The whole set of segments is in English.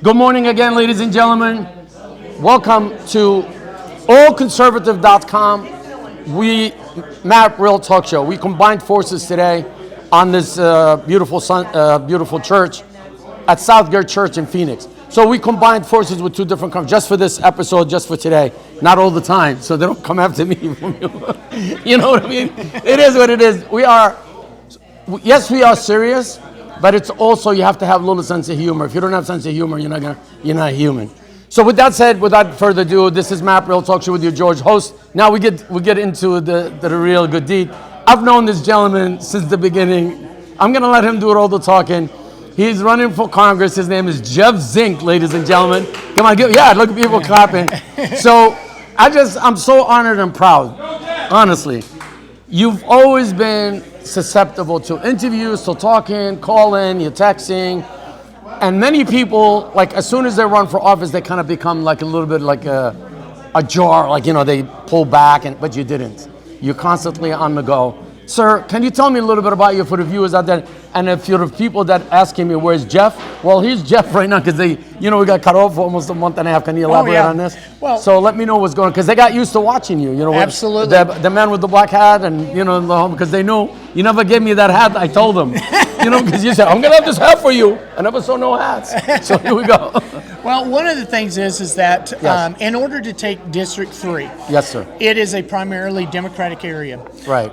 Good morning again, ladies and gentlemen. Welcome to allconservative.com. We, Map Real Talk Show. We combined forces today on this beautiful church at Southgate Church in Phoenix. So we combined forces with two different companies just for this episode, just for today. Not all the time, so they don't come after me. You know what I mean? It is what it is. We are serious. But it's also, you have to have a little sense of humor. If you don't have sense of humor, you're not human. So with that said, without further ado, this is Map Real Talk Show with your George host. Now we get into the real good deed. I've known this gentleman since the beginning. I'm gonna let him do all the talking. He's running for Congress. His name is Jeff Zink, ladies and gentlemen. Come on, look at people clapping. So I'm so honored and proud, honestly. You've always been susceptible to interviews, to talking, calling, you're texting. And many people, like as soon as they run for office, they kind of become like a little bit like a jar, like, they pull back, but you didn't. You're constantly on the go. Sir, can you tell me a little bit about you for the viewers out there? And if you're the people that asking me, where's Jeff? Well, here's Jeff right now because we got cut off for almost a month and a half. Can you elaborate on this? Well, so let me know what's going on because they got used to watching you. Absolutely. The man with the black hat and, because they knew you never gave me that hat. I told them, because you said, I'm going to have this hat for you. I never saw no hats. So here we go. Well, one of the things is that yes. In order to take District 3, yes, sir, it is a primarily Democratic area. Right.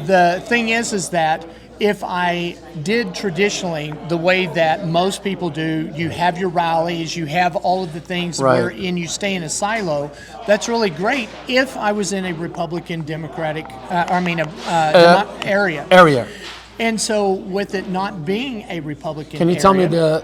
The thing is that if I did traditionally the way that most people do, you have your rallies, you have all of the things right. wherein you stay in a silo, that's really great if I was in a Republican Democratic, area. And so with it not being a Republican can you area, tell me the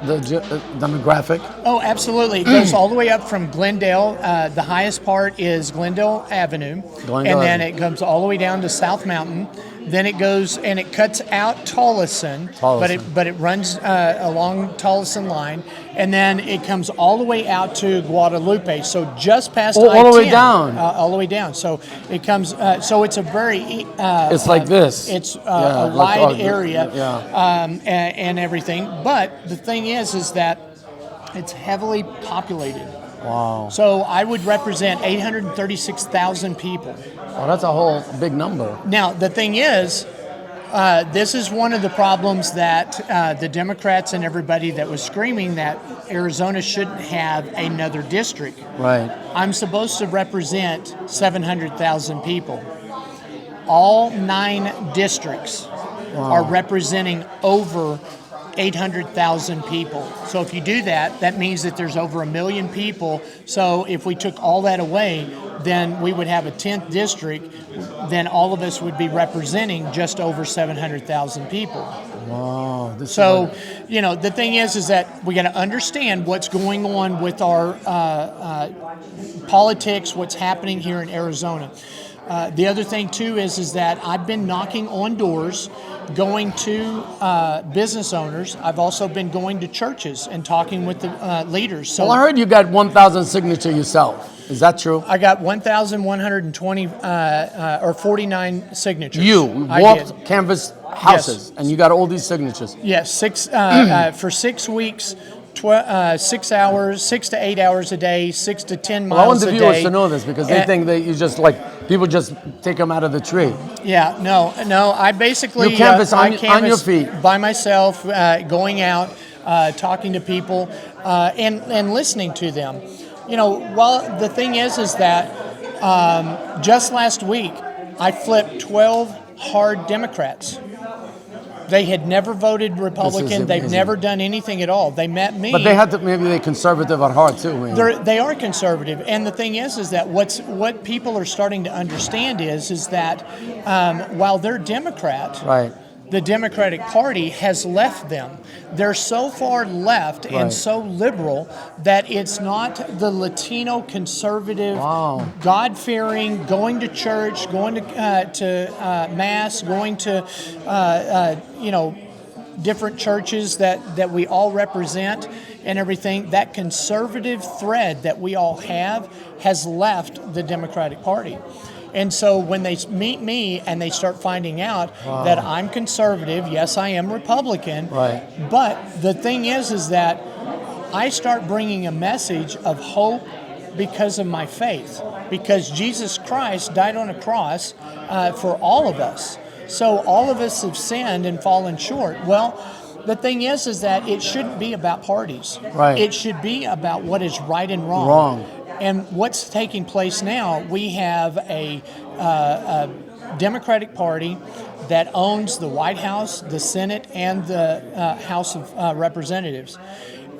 demographic? Oh, absolutely. It goes all the way up from Glendale. The highest part is Glendale Avenue. Then it comes all the way down to South Mountain. Then it goes and it cuts out Tolleson. But it runs along Tolleson line. And then it comes all the way out to Guadalupe. So just past I-10. All the way down. All the way down. So it comes, so it's a very... it's like this. It's a wide area and everything. But the thing is that it's heavily populated. Wow. So I would represent 836,000 people. Oh, that's a whole big number. Now, the thing is, this is one of the problems that the Democrats and everybody that was screaming that Arizona shouldn't have another district. Right. I'm supposed to represent 700,000 people. All 9 districts are representing over 800,000 people. So if you do that, that means that there's over 1 million people. So if we took all that away, then we would have a 10th district. Then all of us would be representing just over 700,000 people. Wow. The thing is that we got to understand what's going on with our politics, what's happening here in Arizona. The other thing too is that I've been knocking on doors, going to business owners. I've also been going to churches and talking with the leaders. So I heard you got 1,000 signatures yourself. Is that true? I got 1,120 or 49 signatures. You walked, canvassed houses, yes. And you got all these signatures. Yes, for 6 weeks. 6 hours, 6 to 8 hours a day, 6 to 10 miles a day. I want the viewers to know this because they think that you just people just take them out of the tree. Yeah, no. I basically you canvass on your feet by myself, going out, talking to people, and listening to them. Well, the thing is that just last week I flipped 12 hard Democrats. They had never voted Republican. They've never done anything at all. They met me. But they had to, maybe they're conservative at heart too. They are conservative. And the thing is that what people are starting to understand is that while they're Democrat, right, the Democratic Party has left them. They're so far left and so liberal that it's not the Latino conservative, God-fearing, going to church, going to mass, going to different churches that we all represent and everything. That conservative thread that we all have has left the Democratic Party. And so when they meet me and they start finding out that I'm conservative, yes, I am Republican, right. But the thing is that I start bringing a message of hope because of my faith, because Jesus Christ died on a cross for all of us. So all of us have sinned and fallen short. Well, the thing is that it shouldn't be about parties. Right. It should be about what is right and wrong. And what's taking place now, we have a Democratic Party that owns the White House, the Senate, and the House of Representatives.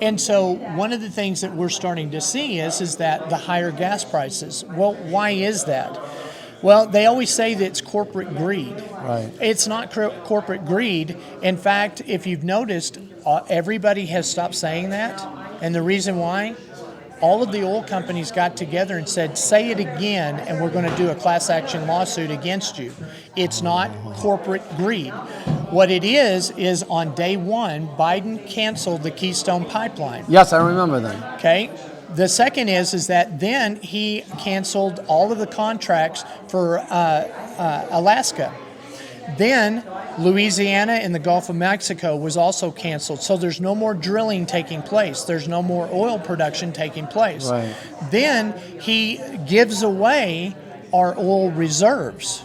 And so one of the things that we're starting to see is that the higher gas prices. Well, why is that? Well, they always say that it's corporate greed. Right. It's not corporate greed. In fact, if you've noticed, everybody has stopped saying that. And the reason why? All of the oil companies got together and said, say it again, and we're going to do a class action lawsuit against you. It's not corporate greed. What it is on day one, Biden canceled the Keystone Pipeline. Yes, I remember that. Okay. The second is that then he canceled all of the contracts for Alaska. Then Louisiana and the Gulf of Mexico was also canceled. So there's no more drilling taking place. There's no more oil production taking place. Right. Then he gives away our oil reserves.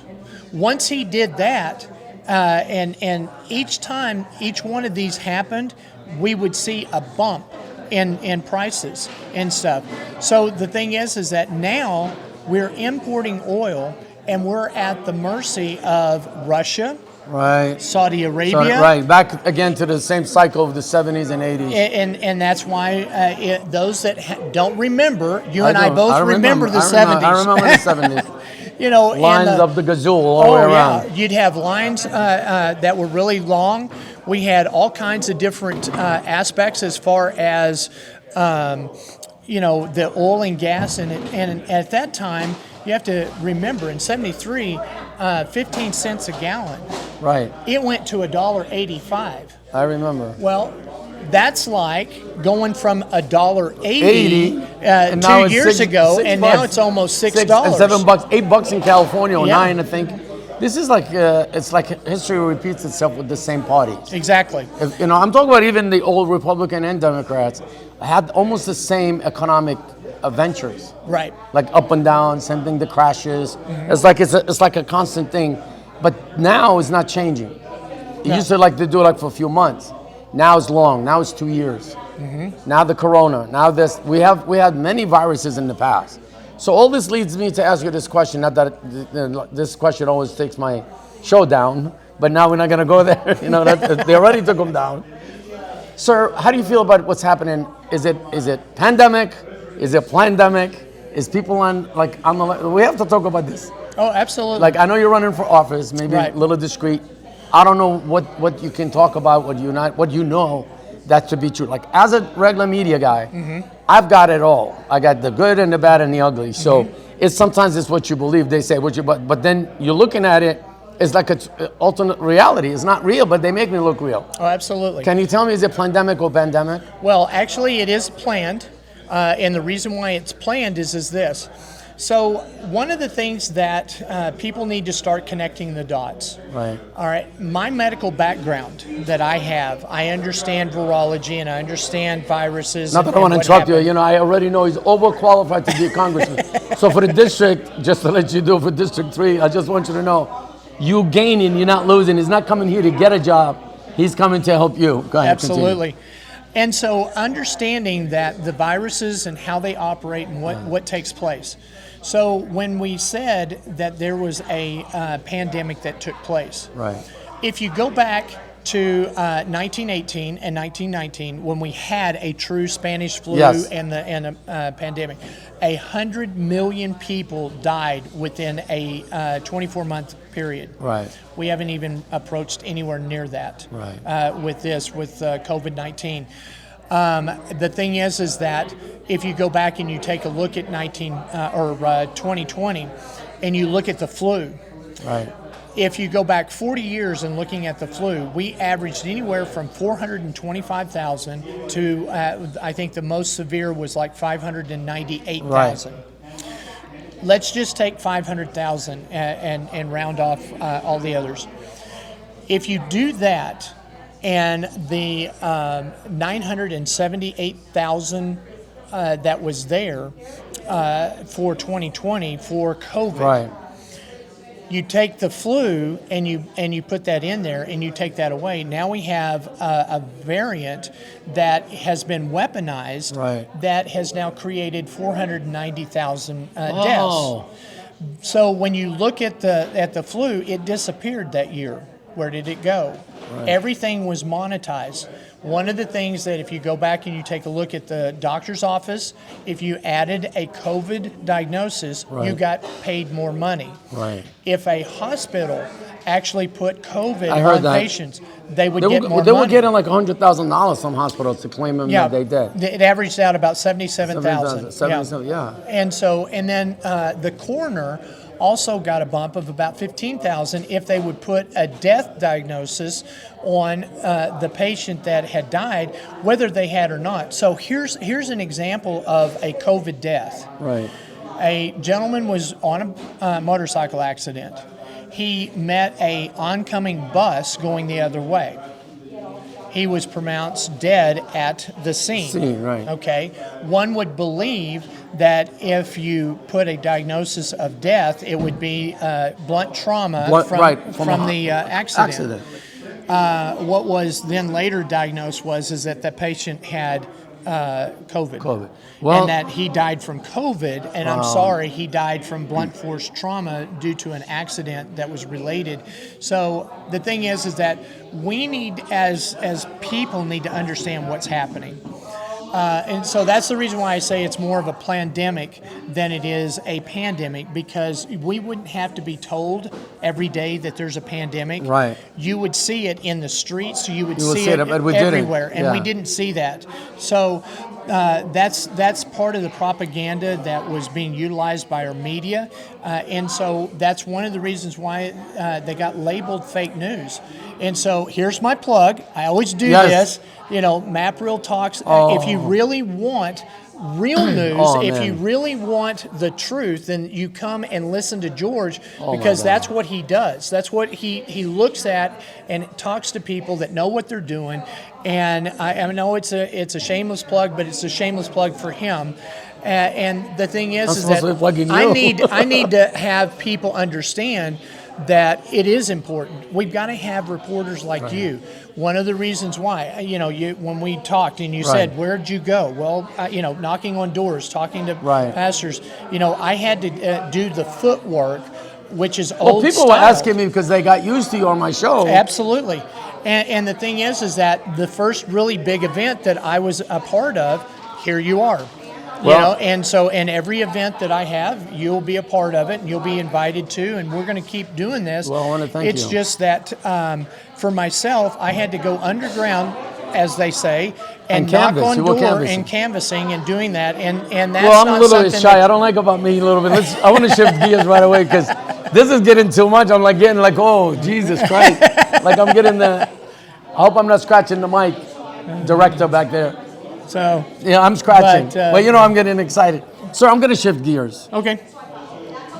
Once he did that, and each time each one of these happened, we would see a bump in prices and stuff. So the thing is that now we're importing oil and we're at the mercy of Russia, right, Saudi Arabia. So, right, back again to the same cycle of the 70s and 80s. And that's why those that don't remember, I both remember the 70s. I remember the 70s. You know, lines of the gazoo all the way around. Yeah. You'd have lines that were really long. We had all kinds of different aspects as far as, the oil and gas. And at that time, you have to remember, in 73, 15 cents a gallon. Right. It went to $1.85. I remember. Well, that's like going from $1.80 2 years ago, and now it's almost $6. $7, $8 in California, or Yeah. $9, I think. This is like it's like history repeats itself with the same parties. Exactly. I'm talking about even the old Republican and Democrats had almost the same economic ventures. Right. Like up and down, same thing. The crashes. Mm-hmm. It's like a constant thing, but now it's not changing. It used to like to do it for a few months. Now it's long. Now it's 2 years. Mm-hmm. Now the corona. Now this. We had many viruses in the past. So all this leads me to ask you this question. Not that this question always takes my show down, but now we're not going to go there. They already took them down. Sir, how do you feel about what's happening? Is it pandemic? Is it plandemic? Is people on the? We have to talk about this. Oh, absolutely. Like, I know you're running for office, maybe Right. a little discreet. I don't know what you can talk about, what you know that to be true. Like, as a regular media guy, mm-hmm. I've got it all. I got the good and the bad and the ugly. So mm-hmm. Sometimes it's what you believe. They say but then you're looking at it, it's like an alternate reality. It's not real, but they make me look real. Oh, absolutely. Can you tell me, is it pandemic or pandemic? Well, actually, it is planned. And the reason why it's planned is this. So one of the things that people need to start connecting the dots. Right. All right. My medical background that I have, I understand virology and I understand viruses. Not that I want to interrupt you. I already know he's overqualified to be a congressman. So for the district, just to let you do for District 3, I just want you to know, you gaining, you're not losing. He's not coming here to get a job. He's coming to help you. Go ahead. Absolutely. Continue. And so understanding that the viruses and how they operate and what takes place. So when we said that there was a pandemic that took place, right. If you go back to 1918 and 1919, when we had a true Spanish flu yes. and a pandemic, 100 million people died within a 24-month period. Right. We haven't even approached anywhere near that right. with COVID-19. The thing is that if you go back and you take a look at 2020, and you look at the flu, right. If you go back 40 years and looking at the flu, we averaged anywhere from 425,000 to I think the most severe was like 598,000. Right. Let's just take 500,000 and round off all the others. If you do that, And the 978,000 that was there for 2020 for COVID. Right. You take the flu and you put that in there and you take that away. Now we have a variant that has been weaponized Right. that has now created 490,000 Oh. deaths. So when you look at the flu, it disappeared that year. Where did it go? Right. Everything was monetized. One of the things that if you go back and you take a look at the doctor's office, if you added a COVID diagnosis, you Right. got paid more money. Right. If a hospital actually put COVID I heard on that. patients, they would get more They money. were getting like $100,000 some hospitals to claim them that they did. It averaged out about 77,000. 77, yeah. And then the coroner also got a bump of about 15,000 if they would put a death diagnosis on the patient that had died, whether they had or not. So here's an example of a COVID death. Right. A gentleman was on a motorcycle accident. He met a oncoming bus going the other way. He was pronounced dead at the scene. Right. Okay. One would believe that if you put a diagnosis of death, it would be blunt trauma from the accident. What was then later diagnosed is that the patient had COVID. Well, and that he died from COVID, and I'm sorry, he died from blunt force trauma due to an accident that was related. So the thing is that we need, as people, need to understand what's happening. And so that's the reason why I say it's more of a plandemic than it is a pandemic, because we wouldn't have to be told every day that there's a pandemic. Right. You would see it in the streets. You would see it but we everywhere, didn't. and we didn't see that. So that's part of the propaganda that was being utilized by our media, and so that's one of the reasons why they got labeled fake news. And so here's my plug. I always do this. You know, Map Real Talks. If you really want real news, if you really want the truth, then you come and listen to George, because that's what he does. That's what he looks at and talks to people that know what they're doing. And I know it's a shameless plug, but it's a shameless plug for him. And the thing is that I need to have people understand that it is important. We've got to have reporters like you. One of the reasons why, when we talked and you said, where'd you go? Well, knocking on doors, talking to pastors. I had to do the footwork, which is old people style. were asking me because they got used to you on my show. Absolutely. And the thing is that the first really big event that I was a part of, here you are. And so in every event that I have, you'll be a part of it, and you'll be invited to, and we're going to keep doing this. Well, I want to thank you. It's just that for myself, I had to go underground, as they say, and knock on door and canvassing and doing that, and that's I'm a little bit shy. I don't like about me a little bit. I want to shift gears right away, because this is getting too much. I'm getting oh, Jesus Christ. I'm getting I hope I'm not scratching the mic, director back there. So yeah, I'm scratching, but I'm getting excited. Sir, I'm going to shift gears. Okay.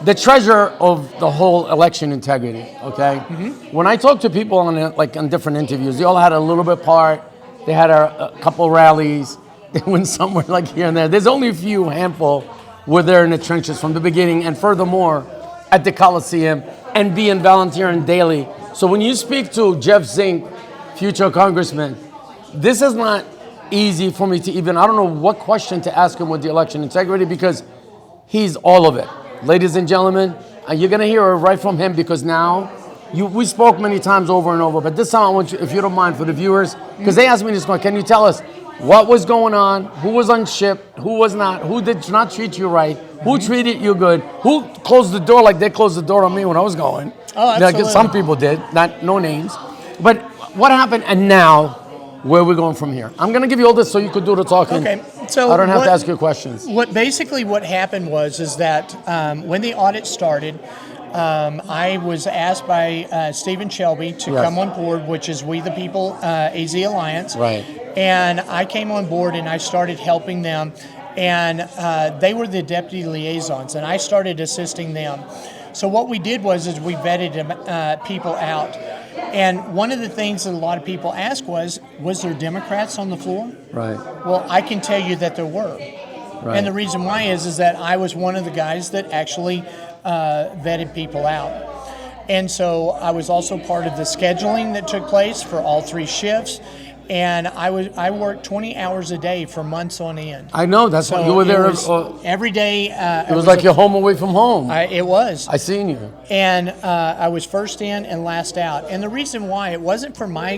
The treasure of the whole election integrity. Okay. Mm-hmm. When I talk to people on different interviews, they all had a little bit part. They had a couple rallies. They went somewhere here and there. There's only a handful were there in the trenches from the beginning, and furthermore, at the Coliseum and being volunteering daily. So when you speak to Jeff Zink, future congressman, this is not easy for me to I don't know what question to ask him with the election integrity, because he's all of it. Ladies and gentlemen, you're going to hear it right from him, because now we spoke many times over and over, but this time I want you, if you don't mind, for the viewers, because they asked me this question, can you tell us what was going on, who was on ship, who was not, who did not treat you right, who treated you good, who closed the door like they closed the door on me when I was going. Oh, absolutely. Some people did, no names. But what happened, and now, where are we going from here? I'm going to give you all this so you could do the talking. Okay, so I don't have to ask you questions. What happened was that when the audit started, I was asked by Stephen Shelby to come on board, which is We the People AZ Alliance. Right. And I came on board and I started helping them, and they were the deputy liaisons, and I started assisting them. So what we did was we vetted people out. And one of the things that a lot of people asked was there Democrats on the floor? Right. Well, I can tell you that there were. Right. And the reason why is that I was one of the guys that actually vetted people out. And so I was also part of the scheduling that took place for all 3 shifts. And I worked 20 hours a day for months on end. I know, that's So why you were there. every day. It was like your home away from home. It was. I seen you. And I was first in and last out. And the reason why, it wasn't for my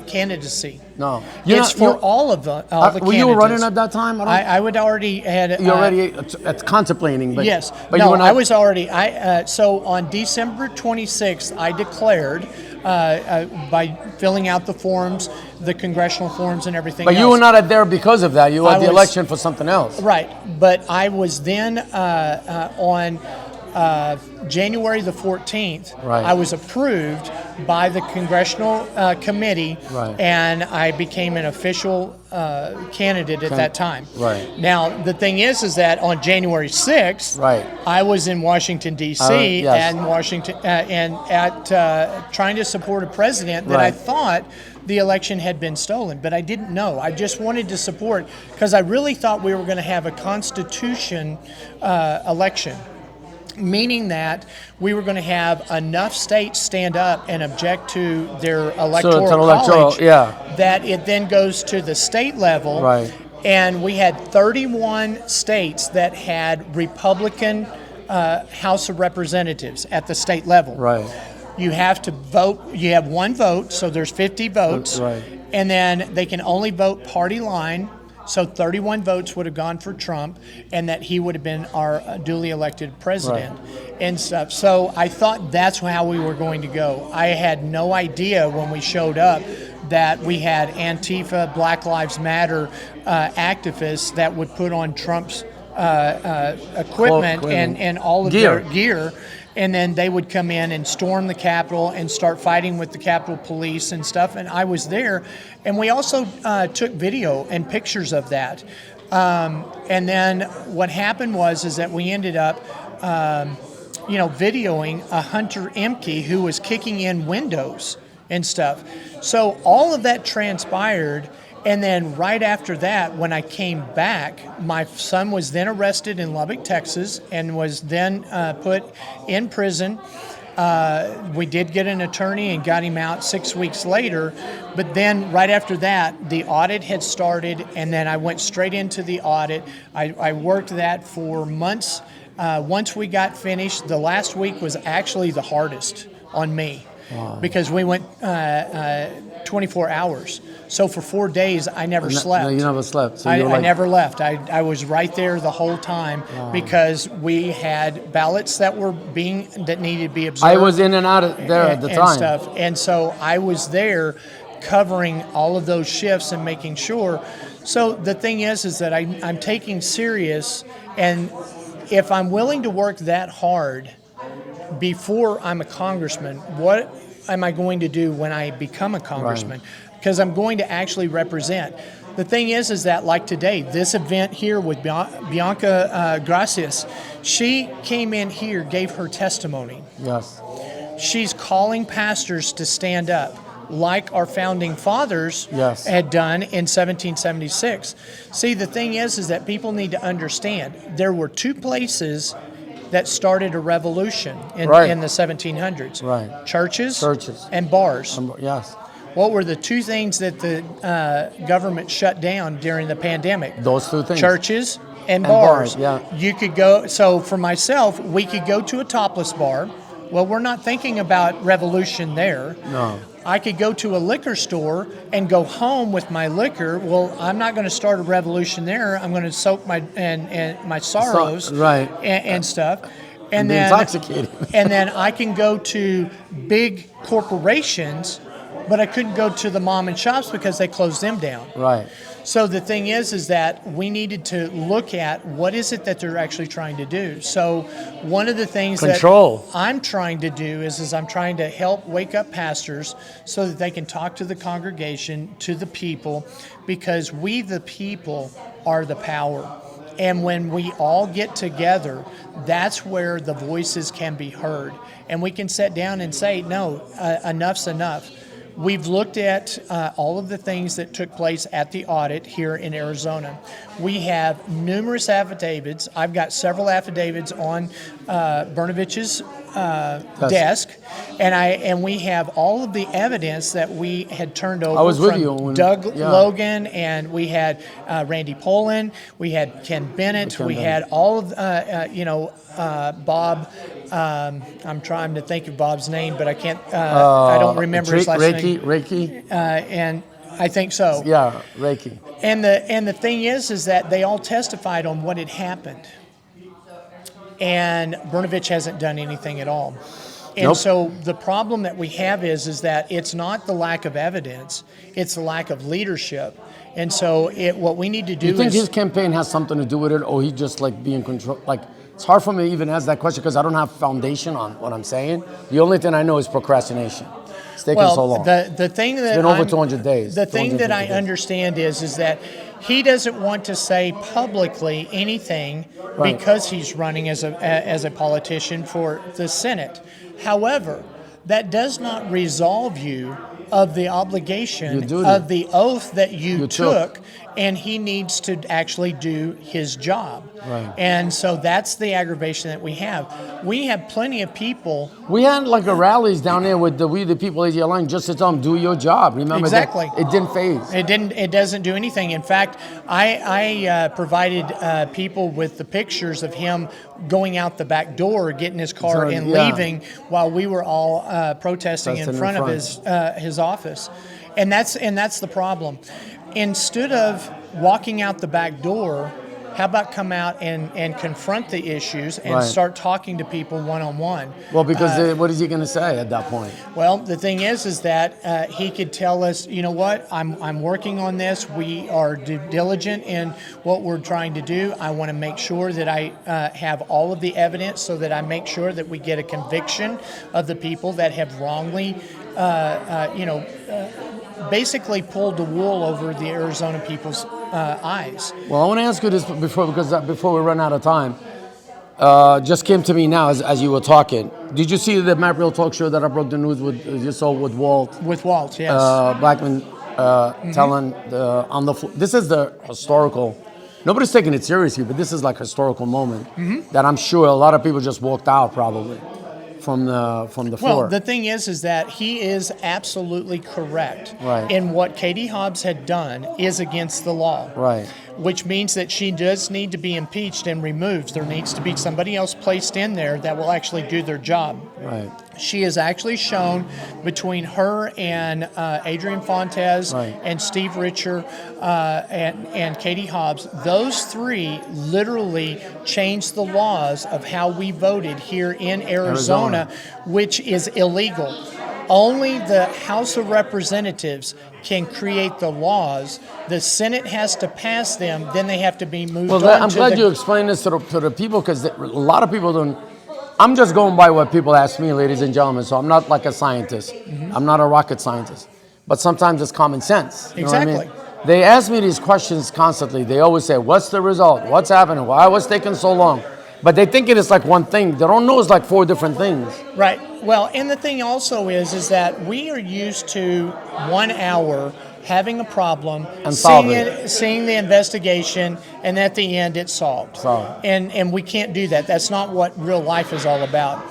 candidacy. No. It's for all the candidates. Were you running at that time? I would already had. You already contemplating. But, Yes. But no, you were not, I was already. So on December 26th, I declared by filling out the forms, the congressional forms and everything But else. you were not there because of that. You had the was- election for something else. Right. But I was then on January the 14th, Right. I was approved by the congressional committee, Right. and I became an official candidate at that time. Right. Now, the thing is that on January 6th, Right. I was in Washington, D.C., yes. and Washington, and at trying to support a president that I Right. thought the election had been stolen, but I didn't know. I just wanted to support because I really thought we were going to have a constitution election, meaning that we were going to have enough states stand up and object to their electoral college that it then goes to the state level. Right. And we had 31 states that had Republican House of Representatives at the state level. Right. You have to vote. You have one vote, so there's 50 votes. Right. And then they can only vote party line. So 31 votes would have gone for Trump, and that he would have been our duly elected president and stuff. So I thought that's how we were going to go. I had no idea when we showed up that we had Antifa, Black Lives Matter activists that would put on Trump's equipment and all of their gear. And then they would come in and storm the Capitol and start fighting with the Capitol Police and stuff. And I was there. And we also took video and pictures of that. And then what happened is that we ended up, videoing a Hunter Emke who was kicking in windows and stuff. So all of that transpired. And then right after that, when I came back, my son was then arrested in Lubbock, Texas, and was then put in prison. We did get an attorney and got him out 6 weeks later. But then right after that, the audit had started, and then I went straight into the audit. I worked that for months. Once we got finished, the last week was actually the hardest on me. Wow. Because we went 24 hours. So for 4 days, I never slept. No, you never slept. So I never left. I was right there the whole time because we had ballots that needed to be observed. I was in and out of there at the time. Stuff. And so I was there covering all of those shifts and making sure. So the thing is that I'm taking serious, and if I'm willing to work that hard before I'm a congressman, what am I going to do when I become a congressman? Because I'm going to actually represent. The thing is that like today, this event here with Bianca Gracias, she came in here, gave her testimony. Yes. She's calling pastors to stand up, like our founding fathers had done in 1776. See, the thing is that people need to understand there were 2 places that started a revolution in the 1700s. Right. Churches and bars. Yes. What were the 2 things that the government shut down during the pandemic? Those 2 things. Churches and bars. Yeah. You could go, so for myself, we could go to a topless bar. Well, we're not thinking about revolution there. No. I could go to a liquor store and go home with my liquor. Well, I'm not going to start a revolution there. I'm going to soak my sorrows and stuff. And then intoxicated. And then I can go to big corporations, but I couldn't go to the mom and shops because they closed them down. Right. So the thing is that we needed to look at what is it that they're actually trying to do. So one of the things that I'm trying to do is I'm trying to help wake up pastors so that they can talk to the congregation, to the people, because we the people are the power. And when we all get together, that's where the voices can be heard. And we can sit down and say, no, enough's enough. We've looked at all of the things that took place at the audit here in Arizona. We have numerous affidavits. I've got several affidavits on Brnovich's desk, and we have all of the evidence that we had turned over. I was with from you when, Doug Logan, and we had Randy Poland, we had Ken Bennett, we had all of Bob. I'm trying to think of Bob's name, but I can't. I don't remember his last name. Reiki. And I think so. Yeah, Reiki. And the thing is that they all testified on what had happened, and Brnovich hasn't done anything at all. And so the problem that we have is that it's not the lack of evidence; it's the lack of leadership. And so what we need to do. You think his campaign has something to do with it, or he just like being control? Like, it's hard for me to even ask that question because I don't have foundation on what I'm saying. The only thing I know is procrastination. It's taking so long. The thing that it's been over 200 days. The thing that I understand is that he doesn't want to say publicly anything because he's running as a politician for the Senate. However, that does not resolve you of the obligation of the oath that you took, and he needs to actually do his job. Right. And so that's the aggravation that we have. We have plenty of people. We had like a rallies down there with the We the People AG line just to tell them, do your job. Remember exactly. That? It didn't phase. It doesn't do anything. In fact, I provided people with the pictures of him going out the back door, getting his car and leaving while we were all protesting in front of his office. And that's the problem. Instead of walking out the back door, how about come out and confront the issues and start talking to people one-on-one? Well, because what is he going to say at that point? Well, the thing is that he could tell us, you know what, I'm working on this. We are diligent in what we're trying to do. I want to make sure that I have all of the evidence so that I make sure that we get a conviction of the people that have wrongly, basically pulled the wool over the Arizona people's eyes. Well, I want to ask you this before we run out of time. Just came to me now as you were talking. Did you see the Matt Real Talk show that I broke the news with? You saw with Walt. With Walt, yes. Blackman telling on the floor. This is the historical. Nobody's taking it seriously, but this is like a historical moment that I'm sure a lot of people just walked out probably from the floor. Well, the thing is that he is absolutely correct. Right. And what Katie Hobbs had done is against the law. Right. Which means that she does need to be impeached and removed. There needs to be somebody else placed in there that will actually do their job. Right. She has actually shown between her and Adrian Fontes and Steve Richer and Katie Hobbs, those three literally changed the laws of how we voted here in Arizona, which is illegal. Only the House of Representatives can create the laws. The Senate has to pass them, then they have to be moved on. I'm glad you explained this to the people because a lot of people don't. I'm just going by what people ask me, ladies and gentlemen, so I'm not like a scientist. I'm not a rocket scientist. But sometimes it's common sense. You know what I mean? They ask me these questions constantly. They always say, what's the result? What's happening? Why was taking so long? But they think it is like one thing. They don't know it's like 4 different things. Right. Well, and the thing also is that we are used to 1 hour having a problem, and seeing the investigation, and at the end it's solved. And we can't do that. That's not what real life is all about.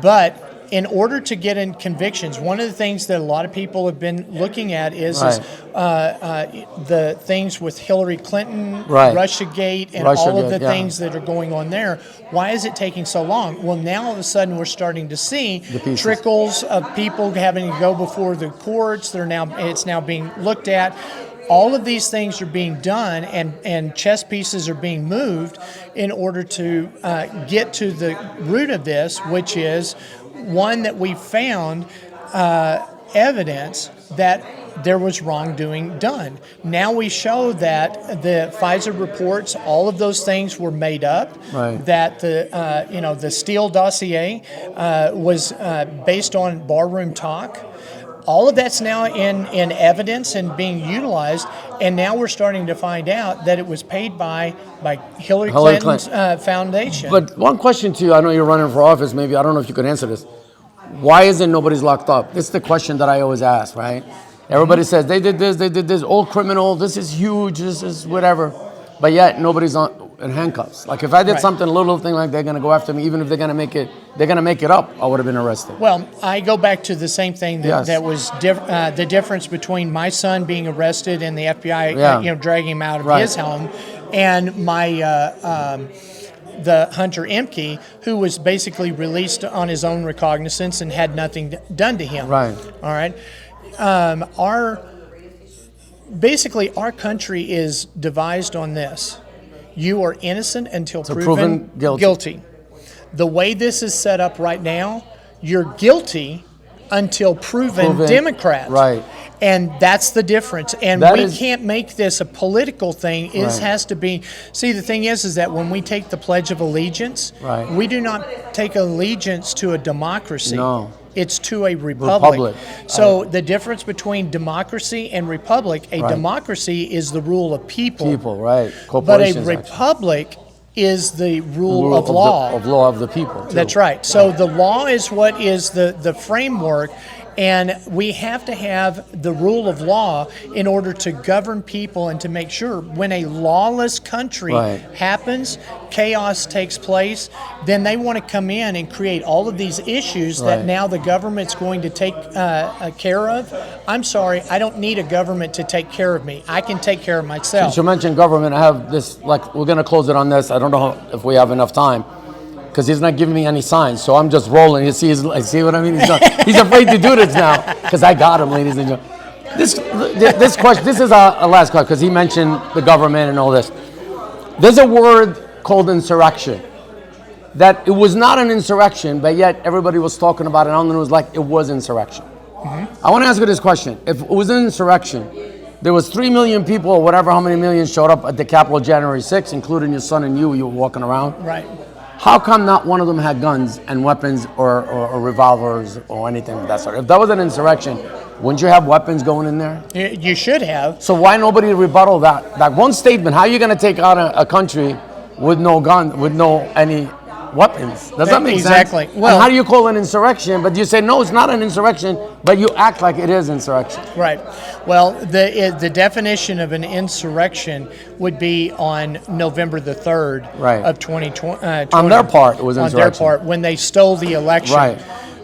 But in order to get in convictions, one of the things that a lot of people have been looking at is the things with Hillary Clinton, Russiagate, and all of the things that are going on there. Why is it taking so long? Well, now all of a sudden we're starting to see trickles of people having to go before the courts. It's now being looked at. All of these things are being done, and chess pieces are being moved in order to get to the root of this, which is one that we found evidence that there was wrongdoing done. Now we show that the FISA reports, all of those things were made up. That the Steele dossier was based on barroom talk. all of that's now in evidence and being utilized, and now we're starting to find out that it was paid by Hillary Clinton's foundation. But one question to you, I know you're running for office, maybe, I don't know if you could answer this. Why isn't nobody's locked up? This is the question that I always ask, right? Everybody says, they did this, all criminal, this is huge, this is whatever. But yet, nobody's in handcuffs. Like, if I did something, a little thing like they're going to go after me, even if they're going to make it up, I would have been arrested. Well, I go back to the same thing that was the difference between my son being arrested and the FBI, dragging him out of his home, and my the Hunter Emke, who was basically released on his own recognizance and had nothing done to him. Right. All right. Our country is devised on this. You are innocent until proven guilty. The way this is set up right now, you're guilty until proven Democrat. Right. And that's the difference. And we can't make this a political thing. It has to be. See, the thing is that when we take the Pledge of Allegiance, we do not take allegiance to a democracy. No. It's to a republic. So the difference between democracy and republic, democracy is the rule of people. People, right. But a republic is the rule of law. Of law of the people, too. That's right. So the law is what is the framework, and we have to have the rule of law in order to govern people and to make sure when a lawless country happens, chaos takes place, then they want to come in and create all of these issues that now the government's going to take care of. I'm sorry, I don't need a government to take care of me. I can take care of myself. Since you mentioned government, I have this, we're going to close it on this. I don't know if we have enough time, because he's not giving me any signs, so I'm just rolling. You see, see what I mean? He's afraid to do this now, because I got him, ladies and gentlemen. This question, this is a last question, because he mentioned the government and all this. There's a word called insurrection. That it was not an insurrection, but yet everybody was talking about it on the news like it was insurrection. I want to ask you this question. If it was an insurrection, there was 3 million people, or whatever, how many million showed up at the Capitol January 6th, including your son and you were walking around. Right. How come not one of them had guns and weapons or revolvers or anything of that sort? If that was an insurrection, wouldn't you have weapons going in there? You should have. So why nobody rebuttal that one statement? How are you going to take out a country with no gun, with no any weapons? Does that make sense? Exactly. Well, and how do you call it an insurrection? But you say, no, it's not an insurrection, but you act like it is insurrection. Right. Well, the definition of an insurrection would be on November the 3rd of 2020. On their part, it was insurrection. On their part, when they stole the election. Right.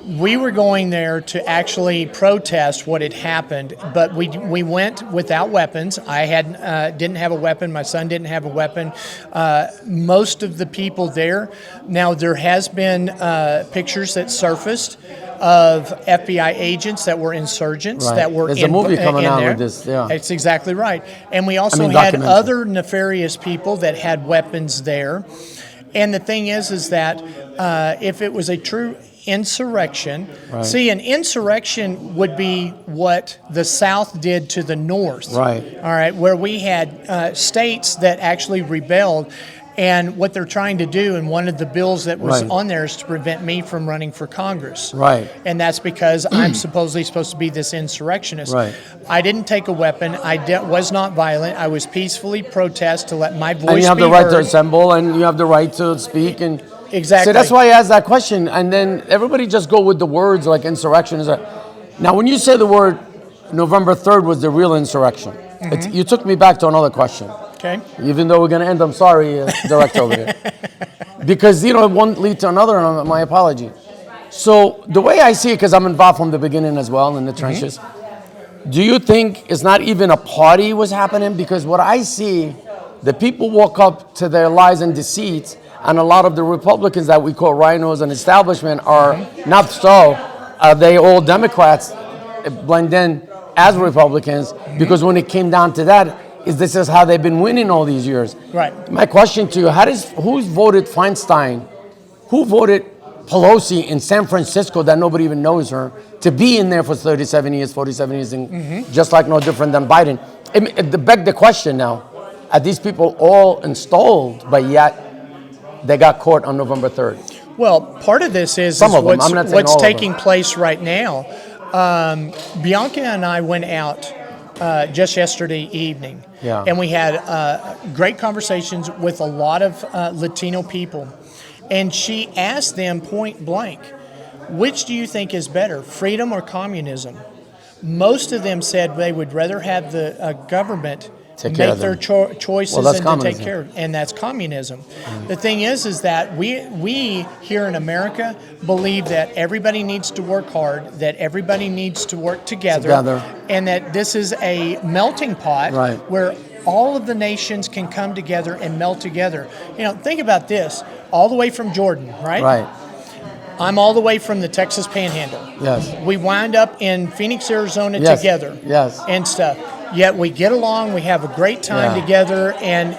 We were going there to actually protest what had happened, but we went without weapons. I didn't have a weapon. My son didn't have a weapon. Most of the people there. Now there has been pictures that surfaced of FBI agents that were insurgents that were There's a movie coming out there. with this. Yeah, that's exactly right. And we also had other nefarious people that had weapons there. And the thing is that if it was a true insurrection. See, an insurrection would be what the South did to the North. Right. All right, where we had states that actually rebelled. And what they're trying to do, and one of the bills that was on there is to prevent me from running for Congress. Right. And that's because I'm supposedly supposed to be this insurrectionist. Right. I didn't take a weapon. I was not violent. I was peacefully protest to let my voice be heard. And you have the right to assemble, and you have the right to speak, and exactly. So that's why I asked that question. And then everybody just go with the words like insurrection. Now, when you say the word November 3rd was the real insurrection, you took me back to another question. Okay. Even though we're going to end, I'm sorry, director over there. Because, it won't lead to another, and my apology. So the way I see it, because I'm involved from the beginning as well in the trenches, do you think it's not even a party was happening? Because what I see, the people walk up to their lies and deceits, and a lot of the Republicans that we call rhinos and establishment are not so. They all Democrats blend in as Republicans, because when it came down to that, this is how they've been winning all these years. Right. My question to you, who's voted Feinstein? Who voted Pelosi in San Francisco that nobody even knows her to be in there for 37 years, 47 years, and just like no different than Biden? It begs the question now, are these people all installed, but yet they got caught on November 3rd? Well, part of this is Some of them. what's I'm not saying what's all of taking them. place right now. Bianca and I went out just yesterday evening, Yeah. and we had great conversations with a lot of Latino people. And she asked them point blank, which do you think is better, freedom or communism? Most of them said they would rather have the government Take care make of their them. choices Well, that's and to take communism. care of, and that's communism. The thing is that we here in America believe that everybody needs to work hard, that everybody needs to work together. And that this is a melting pot Right. where all of the nations can come together and melt together. You know, think about this, all the way from Jordan, right? Right. I'm all the way from the Texas Panhandle. Yes. We wind up in Phoenix, Arizona Yes. together. Yes. And stuff. Yet we get along, we have a great time Yeah. together, and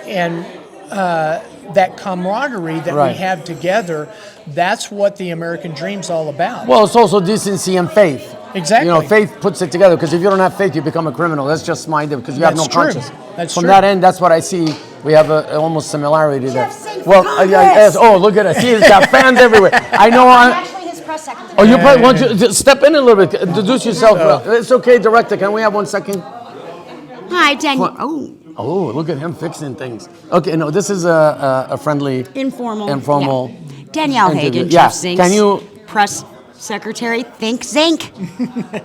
that camaraderie that Right. we have together, that's what the American dream's all about. Well, it's also decency and faith. Exactly. You know, faith puts it together, because if you don't have faith, you become a criminal. That's just my idea, because you have no That's true. conscience. That's From true. that end, that's what I see. We have a almost similarity there. Jeff Zink Well, for yes. Congress. Oh, look at us. He's got fans everywhere. I know. Actually, his press secretary. Oh, you probably want to just step in a little bit. Introduce yourself. It's okay, director. Can we have 1 second? Hi, Danielle. Oh, Oh, look at him fixing things. Okay, no, this is a friendly, informal. informal. Yeah. Danielle interview. Hagan, Yeah. Jeff Zink's Can you? press secretary. Think Zink.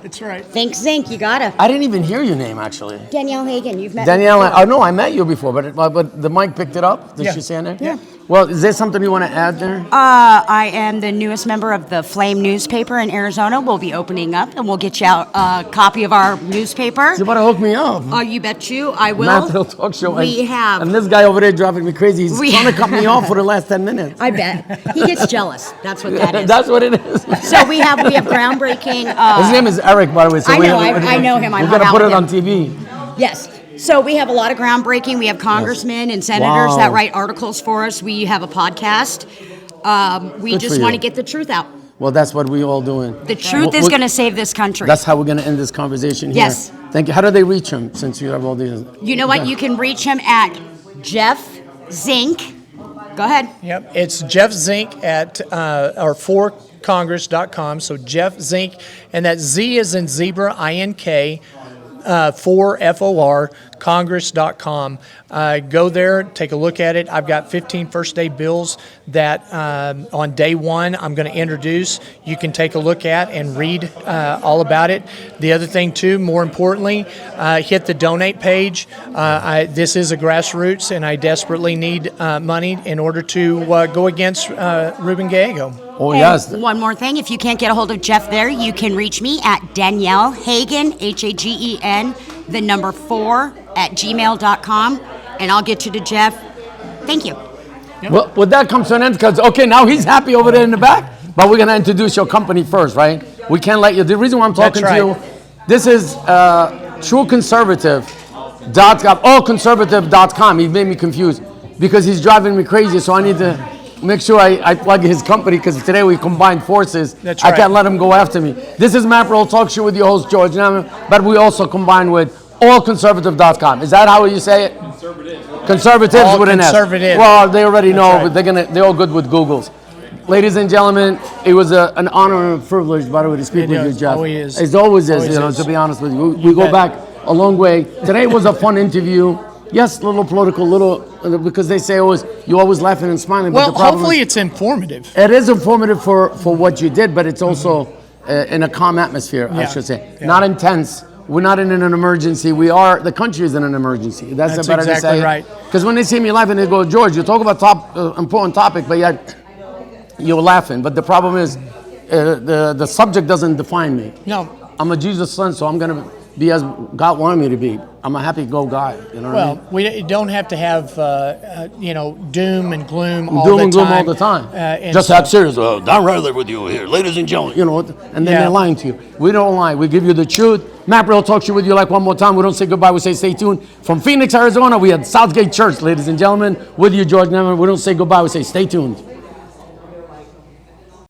That's right. Think Zink. You gotta. I didn't even hear your name actually. Danielle Hagan. You've met Danielle, me before. I know I met you before, but the mic picked it up. Did Yeah. she say it? Yeah. Well, is there something you want to add there? I am the newest member of the Flame newspaper in Arizona. We'll be opening up, and we'll get you out a copy of our newspaper. You better hook me up. Oh, you bet you. I will. Matt Hill Talk Show. We have. And this guy over there driving me crazy. He's We trying to cut have- me off for the last 10 minutes. I bet he gets jealous. That's what that is. That's what it is. So we have groundbreaking. His name is Eric, by the way. So I know, I know him. I We're hung gonna out put with it on him. TV. Yes. So we have a lot of groundbreaking. We have congressmen and senators Wow. that write articles for us. We have a podcast. We Good just for want to you. get the truth out. Well, that's what we all doing. The truth is going to save this country. That's how we're going to end this conversation here. Yes. Thank you. How do they reach him, since you have all these? You know what? You can reach him at Jeff Zink. Go ahead. Yep, it's Jeff Zink at or forcongress.com. So Jeff Zink, and that Z is in zebra, INK, for FOR, congress.com. Go there, take a look at it. I've got 15 first day bills that on day one I'm going to introduce. You can take a look at and read all about it. The other thing too, more importantly, hit the donate page. This is a grassroots, and I desperately need money in order to go against Ruben Gallego. Oh, And yes. one more thing, if you can't get a hold of Jeff there, you can reach me at Danielle Hagen, Hagen, the number 4 at gmail.com, and I'll get you to Jeff. Thank you. Well, with that comes to an end, because, okay, now he's happy over there in the back, but we're going to introduce your company first, right? We can't let you. The reason why I'm talking That's to you, right. this is trueconservative.com, allconservative.com. He made me confused because he's driving me crazy, so I need to make sure I plug his company, because today we combined forces. That's I right. can't let him go after me. This is Matt Roll Talk Show with your host, George Naaman, but we also combine with allconservative.com. Is that how you say it? Conservatives All with an S. conservative. Well, they already know, right. but they're all good with Googles. Ladies and gentlemen, it was an honor and a privilege, by the way, to speak It with you, is. Jeff. Always is. It always is, Always you know, is. to be honest with you. We go bet. back a long way. Today was a fun interview. Yes, a little political, because they say you always laughing and smiling. Well, but the problem hopefully is, it's informative. it is informative for what you did, but it's also in a calm atmosphere, I Yeah. should say. Yeah. Not intense. We're not in an emergency. The country is in an emergency. That's better exactly to say. right. Because when they see me laughing, they go, George, you talk about important topic, but yet you're laughing. But the problem is the subject doesn't define me. No, I'm a Jesus son, so I'm going to be as God wanted me to be. I'm a happy-go guy. You know what I mean? well, we don't have to have doom and gloom all Doom the and gloom time. all the time. And Just so- act serious. Don Riley with you here, ladies and gentlemen. You know, and then Yeah. they're lying to you. We don't lie. We give you the truth. Matt Real talks you with you like one more time. We don't say goodbye. We say stay tuned. From Phoenix, Arizona, we had Southgate Church, ladies and gentlemen. With you, George Naaman. We don't say goodbye. We say stay tuned.